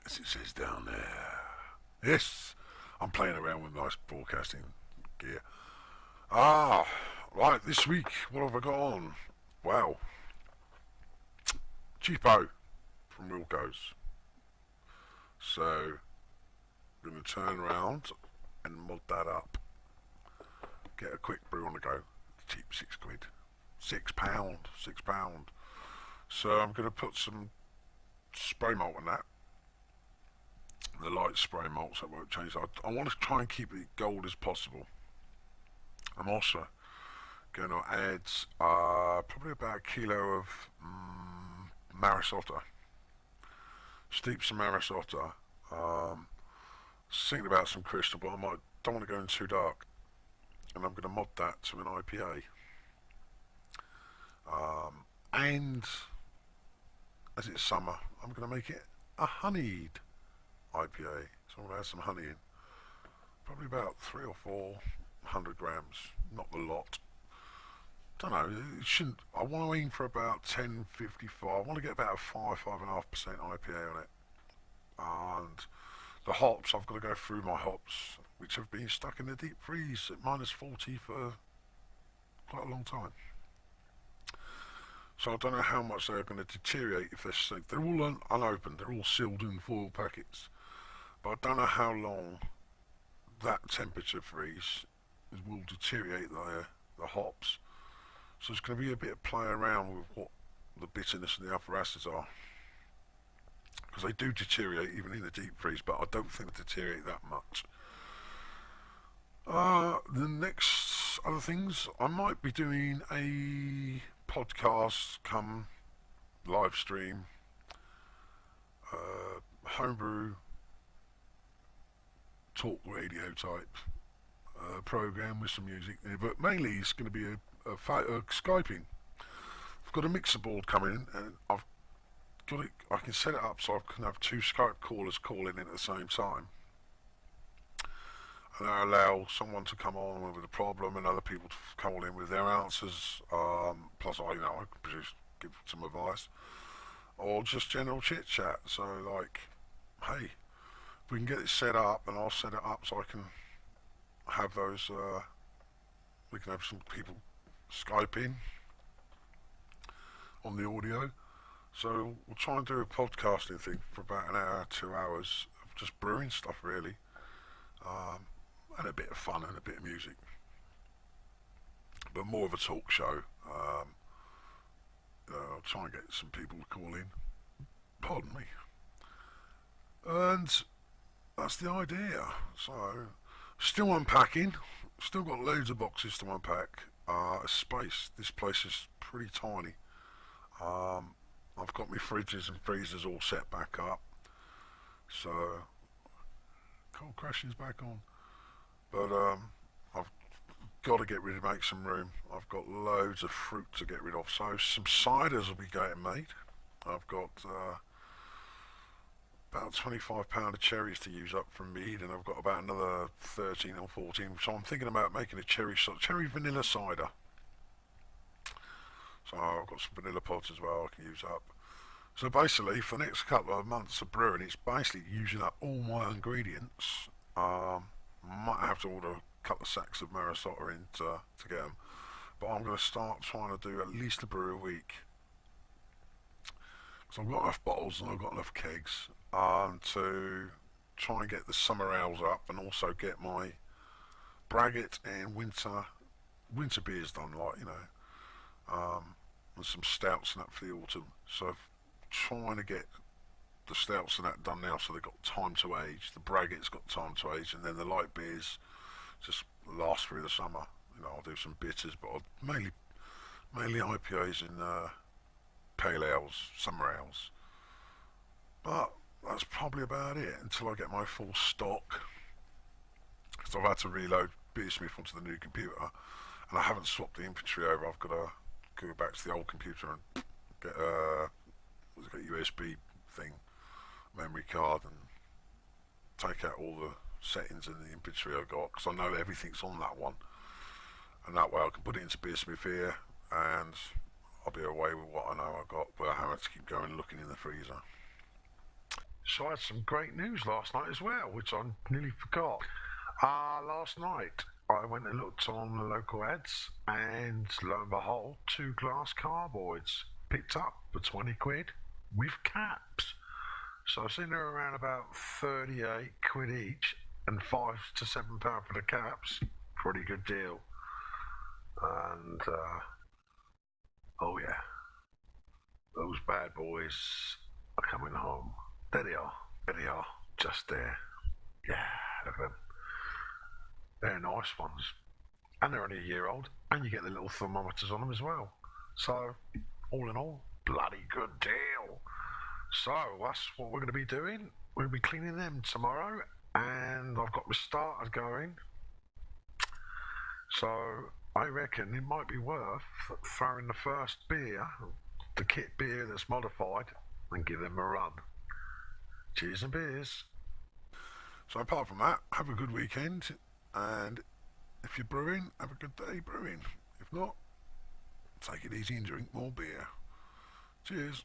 as it says down there. Yes, I'm playing around with nice broadcasting gear. Right, this week, what have I got on? Wow, cheapo from Wilco's. So, I'm going to turn around and mod that up. Get a quick brew on the go. Cheap £6. £6. So I'm going to put some spray malt in that. The light spray malt, so it won't change. I want to try and keep it gold as possible. I'm also going to add probably about a kilo of Marisota. Steep some Marisota. Thinking about some crystal, but don't want to go in too dark. And I'm going to mod that to an IPA. And as it's summer, I'm going to make it a honeyed IPA. So I'm going to add some honey in. Probably about 300 or 400 grams, not a lot. Don't know, it shouldn't. I want to aim for about 10.55. I want to get about a 5.5% IPA on it. And the hops, I've got to go through my hops, which have been stuck in the deep freeze at -40 for quite a long time. So I don't know how much they're going to deteriorate if they're safe. They're all unopened, they're all sealed in foil packets. But I don't know how long that temperature freeze will deteriorate the hops. So it's going to be a bit of play around with what the bitterness and the other acids are. Because they do deteriorate even in the deep freeze, but I don't think they deteriorate that much. The next other things, I might be doing a podcast come live stream, homebrew talk radio type program with some music there, but mainly it's going to be a Skyping. I've got a mixer board coming and I've got it. I can set it up so I can have two Skype callers calling in at the same time, and I allow someone to come on with a problem and other people to call in with their answers. Plus, I can give some advice or just general chit chat. So, like, hey, if we can get it set up, and I'll set it up so I can have those. We can have some people Skype in on the audio. So we'll try and do a podcasting thing for about an hour, 2 hours of just brewing stuff, really, and a bit of fun and a bit of music, but more of a talk show. I'll try and get some people to call in. Pardon me. And that's the idea. So, still unpacking. Still got loads of boxes to unpack. Space. This place is pretty tiny. I've got my fridges and freezers all set back up. So, cold crashing's back on. But I've got to make some room. I've got loads of fruit to get rid of. So some ciders will be getting made. I've got about £25 of cherries to use up from mead, and I've got about another 13 or 14. So I'm thinking about making a cherry vanilla cider. So I've got some vanilla pods as well I can use up. So basically, for the next couple of months of brewing, it's basically using up all my ingredients. Might have to order a couple of sacks of Marisota in to get them. But I'm going to start trying to do at least a brew a week. So I've got enough bottles and I've got enough kegs to try and get the summer ales up, and also get my braggot and winter beers done, like, and some stouts and that for the autumn. So I'm trying to get the stouts and that done now, so they've got time to age. The braggot's got time to age, and then the light beers just last through the summer. I'll do some bitters, but I'll mainly IPAs and pale ales, summer ales. But that's probably about it until I get my full stock, because I've had to reload Beersmith onto the new computer, and I haven't swapped the inventory over. I've got to go back to the old computer and get a USB thing, memory card, and take out all the settings in the inventory I've got, because I know everything's on that one, and that way I can put it into Beersmith here, and I'll be away with what I know I've got without having to keep going and looking in the freezer. So I had some great news last night as well, which I nearly forgot. Last night I went and looked on the local ads, and lo and behold, two glass carboids picked up for 20 quid with caps. So I've seen they're around about 38 quid each, and £5 to £7 for the caps. Pretty good deal. And oh yeah, those bad boys are coming home. There they are. There they are. Just there. Yeah, look at them. They're nice ones. And they're only a year old. And you get the little thermometers on them as well. So, all in all, bloody good deal. So, that's what we're going to be doing. We'll be cleaning them tomorrow. And I've got my starters going. So, I reckon it might be worth throwing the first beer, the kit beer that's modified, and give them a run. Cheers and beers. So apart from that, have a good weekend, and if you're brewing, have a good day brewing. If not, take it easy and drink more beer. Cheers.